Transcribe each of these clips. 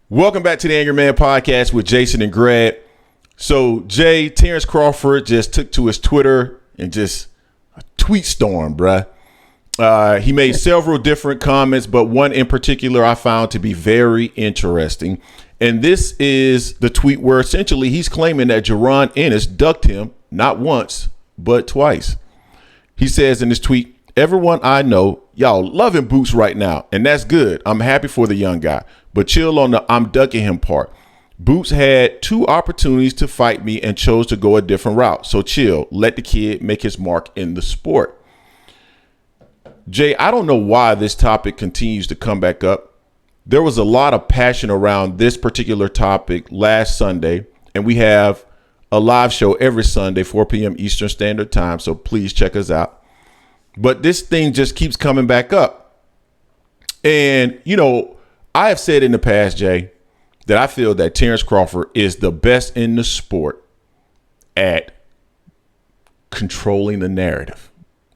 Welcome back to the Angry Man Podcast with Jason and Greg. So, Jay, Terence Crawford just took to his Twitter and just a tweet storm, bruh. He made several different comments, but one in particular I found to be very interesting. And this is the tweet where essentially he's claiming that Jaron Ennis ducked him not once, but twice. He says in this tweet, "Everyone I know, y'all loving Boots right now, and that's good. I'm happy for the young guy, but chill on the I'm ducking him part. Boots had two opportunities to fight me and chose to go a different route. So chill, let the kid make his mark in the sport." Jay, I don't know why this topic continues to come back up. There was a lot of passion around this particular topic last Sunday, and we have a live show every Sunday, 4 p.m. Eastern Standard Time, so please check us out. But this thing just keeps coming back up. And, you know, I have said in the past, Jay, that I feel that Terence Crawford is the best in the sport at controlling the narrative.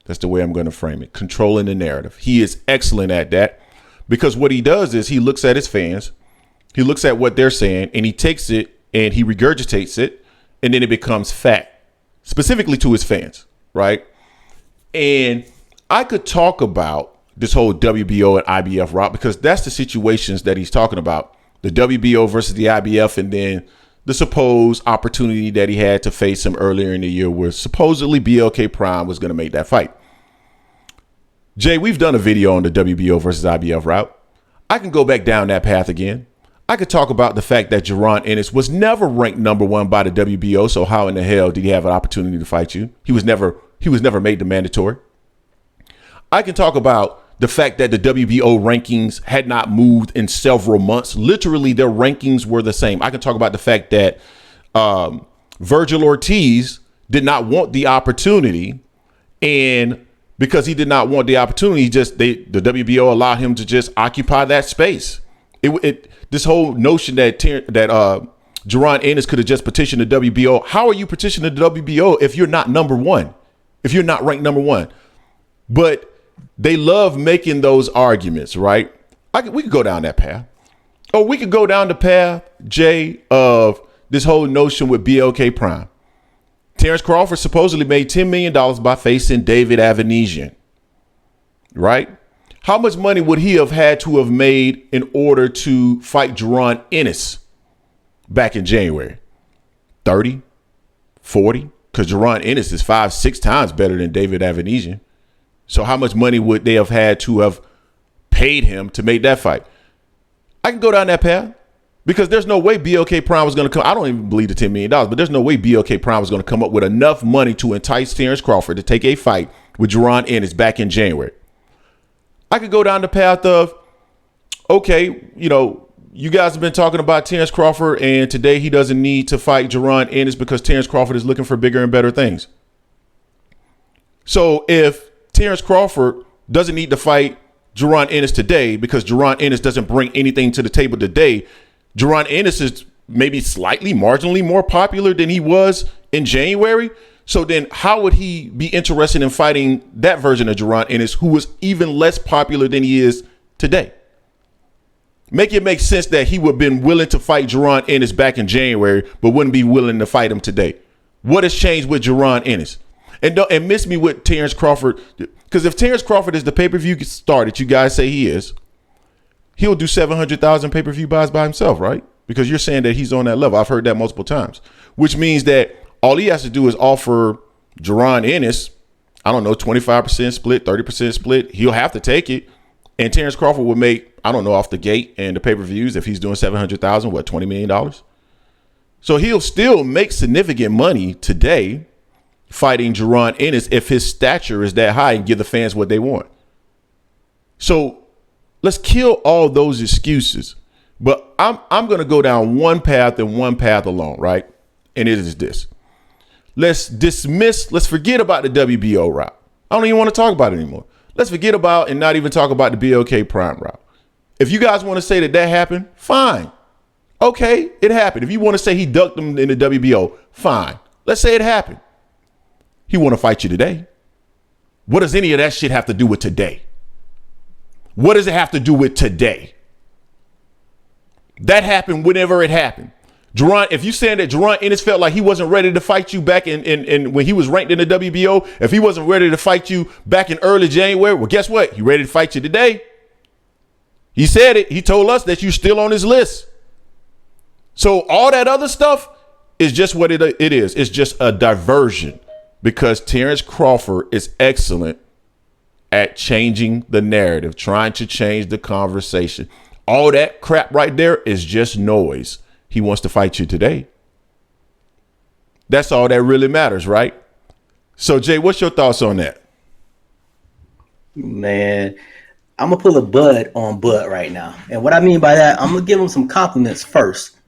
That's the way I'm going to frame it. Controlling the narrative. He is excellent at that because what he does is he looks at his fans, he looks at what they're saying, and he takes it and he regurgitates it, and then it becomes fact, specifically to his fans, right? And I could talk about this whole WBO and IBF route because that's the situations that he's talking about. The WBO versus the IBF, and then the supposed opportunity that he had to face him earlier in the year where supposedly BLK Prime was going to make that fight. Jay, we've done a video on the WBO versus IBF route. I can go back down that path again. I could talk about the fact that Jaron Ennis was never ranked number one by the WBO. So how in the hell did he have an opportunity to fight you? He was never made the mandatory. I can talk about the fact that the WBO rankings had not moved in several months. Literally, their rankings were the same. I can talk about the fact that Virgil Ortiz did not want the opportunity, and because he did not want the opportunity, the WBO allowed him to just occupy that space. This whole notion that Jaron Ennis could have just petitioned the WBO. How are you petitioning the WBO if you're not number one? If you're not ranked number one? But they love making those arguments, right? We could go down that path. Or we could go down the path, Jay, of this whole notion with BLK Prime. Terence Crawford supposedly made $10 million by facing David Avanesian, right? How much money would he have had to have made in order to fight Jaron Ennis back in January? 30, 40? Because Jaron Ennis is 5-6 times better than David Avanesian. So how much money would they have had to have paid him to make that fight? I can go down that path because there's no way BLK Prime was going to come. I don't even believe the $10 million, but there's no way BLK Prime was going to come up with enough money to entice Terence Crawford to take a fight with Jaron Ennis back in January. I could go down the path of, okay, you know, you guys have been talking about Terence Crawford, and today he doesn't need to fight Jaron Ennis because Terence Crawford is looking for bigger and better things. So if Terence Crawford doesn't need to fight Jaron Ennis today because Jaron Ennis doesn't bring anything to the table today, Jaron Ennis is maybe slightly marginally more popular than he was in January. So then how would he be interested in fighting that version of Jaron Ennis who was even less popular than he is today? Make it make sense that he would have been willing to fight Jaron Ennis back in January, but wouldn't be willing to fight him today. What has changed with Jaron Ennis? And miss me with Terence Crawford, because if Terence Crawford is the pay-per-view star that you guys say he is, he'll do 700,000 pay-per-view buys by himself, right? Because you're saying that he's on that level. I've heard that multiple times, which means that all he has to do is offer Jaron Ennis, I don't know, 25% split, 30% split. He'll have to take it. And Terence Crawford would make, I don't know, off the gate and the pay-per-views, if he's doing 700,000, what, $20 million? So he'll still make significant money today fighting Jaron Ennis if his stature is that high and give the fans what they want. So let's kill all those excuses. But I'm going to go down one path and one path alone, right? And it is this. Let's forget about the WBO route. I don't even want to talk about it anymore. Let's forget about and not even talk about the BLK Prime route. If you guys want to say that happened, fine. Okay, it happened. If you want to say he ducked him in the WBO, fine. Let's say it happened. He want to fight you today. What does any of that shit have to do with today? What does it have to do with today? That happened whenever it happened. Jaron, if you saying that Jaron Ennis felt like he wasn't ready to fight you back in when he was ranked in the WBO, if he wasn't ready to fight you back in early January, well, guess what? He ready to fight you today. He said it. He told us that you're still on his list. So all that other stuff is just what it is. It's just a diversion because Terence Crawford is excellent at changing the narrative, trying to change the conversation. All that crap right there is just noise. He wants to fight you today. That's all that really matters, right? So, Jay, what's your thoughts on that? Man, I'm going to pull a Bud on Bud right now. And what I mean by that, I'm going to give him some compliments first.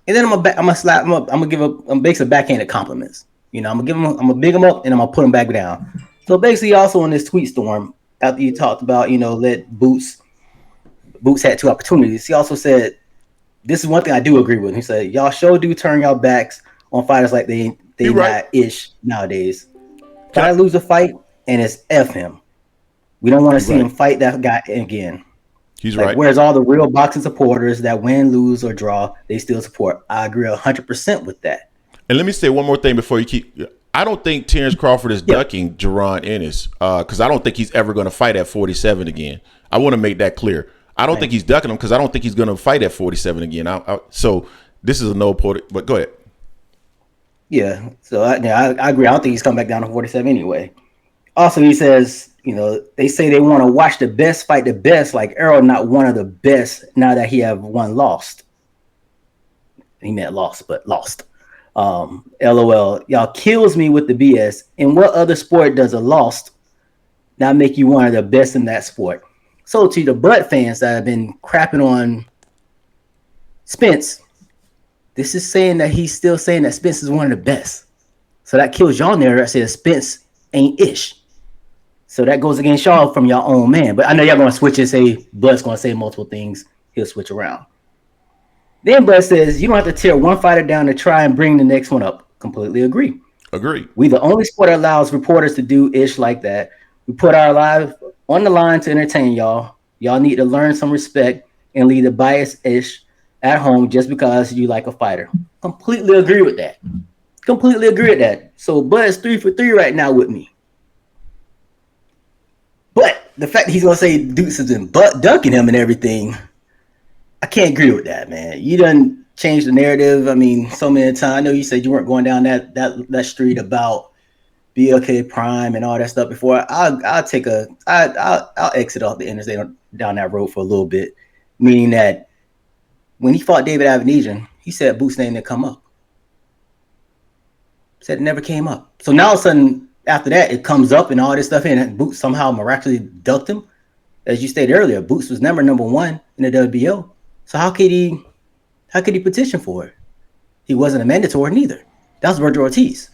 And then I'm basically backhanded compliments. You know, I'm gonna big him up and I'm gonna put him back down. So basically, also in this tweet storm, after you talked about, let Boots had 2 opportunities. He also said, this is one thing I do agree with. He said, y'all sure do turn y'all backs on fighters like they right. not ish nowadays. Try to lose a fight and it's F him. We don't want to see him fight that guy again. He's right. Whereas all the real boxing supporters that win, lose, or draw, they still support. I agree 100% with that. And let me say one more thing before you keep. I don't think Terence Crawford is ducking Jaron Ennis because I don't think he's ever going to fight at 47 again. I want to make that clear. I don't think he's ducking him because I don't think he's going to fight at 47 again. So this is a no point. But go ahead. Yeah. So I agree. I don't think he's coming back down to 47 anyway. Also, he says, they say they want to watch the best fight the best, like Errol not one of the best now that he have one lost. He meant lost, but lost. LOL. Y'all kills me with the BS. In what other sport does a lost not make you one of the best in that sport? So to the Bud fans that have been crapping on Spence, this is saying that he's still saying that Spence is one of the best. So that kills y'all narrative that says Spence ain't ish. So that goes against y'all from your own man. But I know y'all going to switch and say Bud's going to say multiple things. He'll switch around. Then Bud says, you don't have to tear one fighter down to try and bring the next one up. Completely agree. We the only sport that allows reporters to do ish like that. We put our lives on the line to entertain y'all. Y'all need to learn some respect and leave the bias ish at home just because you like a fighter. Completely agree with that. So Bud's 3 for 3 right now with me. But the fact that he's gonna say Dukes has been butt dunking him and everything, I can't agree with that, man. You done changed the narrative. I mean, so many times. I know you said you weren't going down that street about BLK Prime and all that stuff before. I'll exit off the interstate down that road for a little bit, meaning that when he fought David Avenesian, he said Boots' name didn't come up. Said it never came up. So now all of a sudden, after that, it comes up and all this stuff, and Boots somehow miraculously ducked him. As you stated earlier, Boots was never number 1 in the WBO. So how could he petition for it? He wasn't a mandatory neither. That was Roger Ortiz.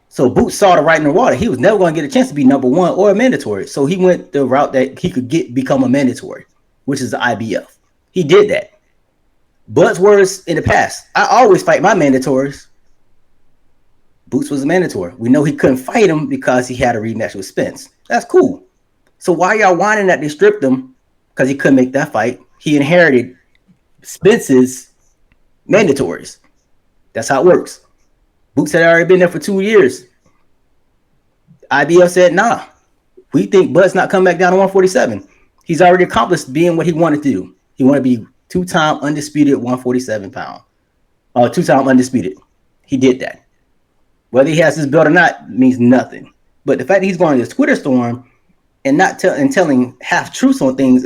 So Boots saw the writing in the water. He was never going to get a chance to be number 1 or a mandatory. So he went the route that he could become a mandatory, which is the IBF. He did that. Bud's words in the past, I always fight my mandatories. Boots was a mandatory. We know he couldn't fight him because he had a rematch with Spence. That's cool. So why y'all whining that they stripped him because he couldn't make that fight? He inherited Spence's mandatories. That's how it works. Boots had already been there for 2 years. IBF said, nah, we think Bud's not coming back down to 147. He's already accomplished being what he wanted to do. He wanted to be 2-time undisputed 147 pound. 2-time undisputed. He did that. Whether he has his belt or not means nothing. But the fact that he's going to this Twitter storm and not telling half truths on things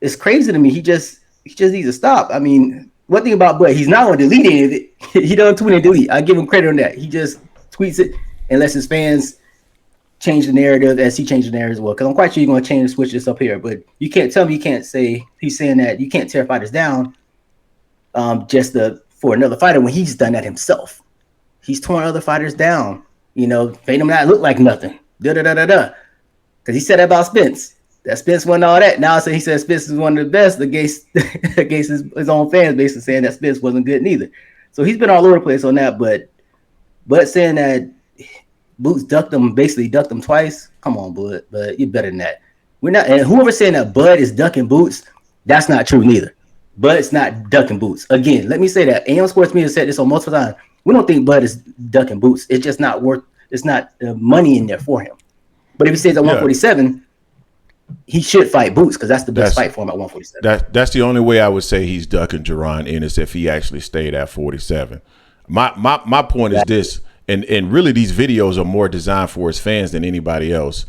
it's crazy to me. He just needs to stop. I mean, one thing about Bud, he's not going to delete any of it. He doesn't tweet and delete. I give him credit on that. He just tweets it and lets his fans change the narrative as he changed the narrative as well. Because I'm quite sure you're going to change and switch this up here. But you can't tell me you can't say he's saying that you can't tear fighters down for another fighter when he's done that himself. He's torn other fighters down, made them not look like nothing. Because he said that about Spence. That Spence wasn't all that. Now he said Spence is one of the best against his own fans, basically saying that Spence wasn't good neither. So he's been all over the place on that. But saying that Boots ducked him twice, come on, Bud. But you're better than that. We're not. And whoever's saying that Bud is ducking Boots, That's not true neither. Bud's not ducking boots. Again, let me say that. AM Sports Media said this on multiple times. We don't think Bud is ducking boots. It's just not worth. It's not the money in there for him. But if he stays at 147, he should fight Boots because that's the best fight for him at 147. That's the only way I would say he's ducking Jaron Ennis if he actually stayed at 47. My point is this, and really these videos are more designed for his fans than anybody else.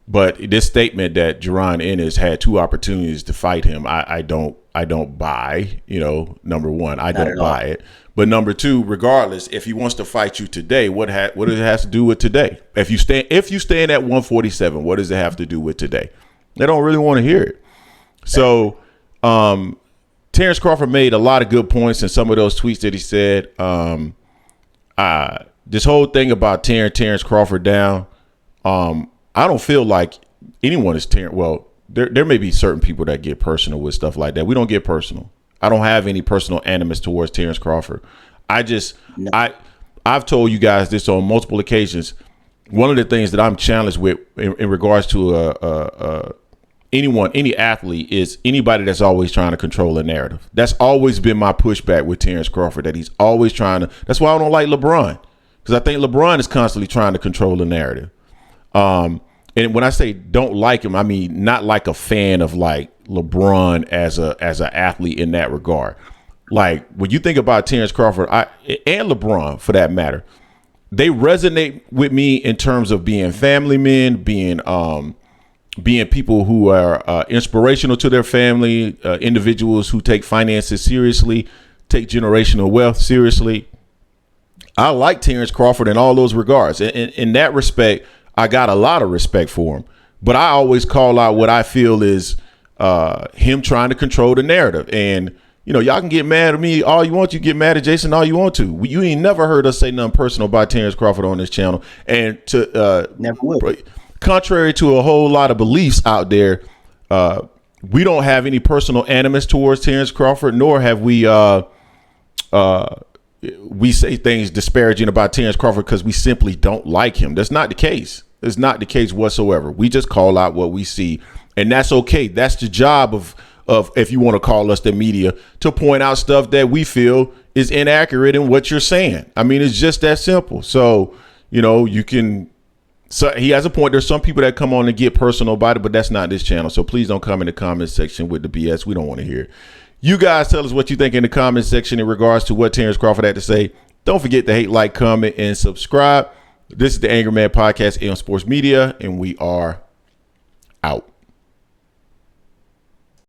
But this statement that Jaron Ennis had 2 opportunities to fight him, I don't buy. Number one, I don't buy it. But number 2, regardless, if he wants to fight you today, what does it have to do with today? If you stand at 147, what does it have to do with today? They don't really want to hear it. So, Terence Crawford made a lot of good points in some of those tweets that he said. This whole thing about tearing Terence Crawford down, I don't feel like anyone is tearing. Well, there may be certain people that get personal with stuff like that. We don't get personal. I don't have any personal animus towards Terence Crawford. I've told you guys this on multiple occasions. One of the things that I'm challenged with in regards to any athlete is anybody that's always trying to control a narrative. That's always been my pushback with Terence Crawford, that he's always trying to. That's why I don't like LeBron, because I think LeBron is constantly trying to control the narrative. And when I say don't like him, I mean not like a fan of like LeBron as an athlete in that regard. Like when you think about Terence Crawford and LeBron for that matter, they resonate with me in terms of being family men, being people who are inspirational to their family, individuals who take finances seriously, take generational wealth seriously. I like Terence Crawford in all those regards. In that respect, I got a lot of respect for him, but I always call out what I feel is him trying to control the narrative. And, y'all can get mad at me all you want. You get mad at Jason all you want to. You ain't never heard us say nothing personal about Terence Crawford on this channel. And Never will. Contrary to a whole lot of beliefs out there, we don't have any personal animus towards Terence Crawford, nor have we say things disparaging about Terence Crawford because we simply don't like him. That's not the case. It's not the case whatsoever. We just call out what we see, and that's okay. That's the job of if you want to call us the media, to point out stuff that we feel is inaccurate in what you're saying. I mean, it's just that simple. So, you can. So he has a point. There's some people that come on and get personal about it, but that's not this channel. So please don't come in the comment section with the BS. We don't want to hear it. You guys tell us what you think in the comment section in regards to what Terence Crawford had to say. Don't forget to hate, like, comment, and subscribe. This is the Angry Man Podcast, AM Sports Media, and we are out.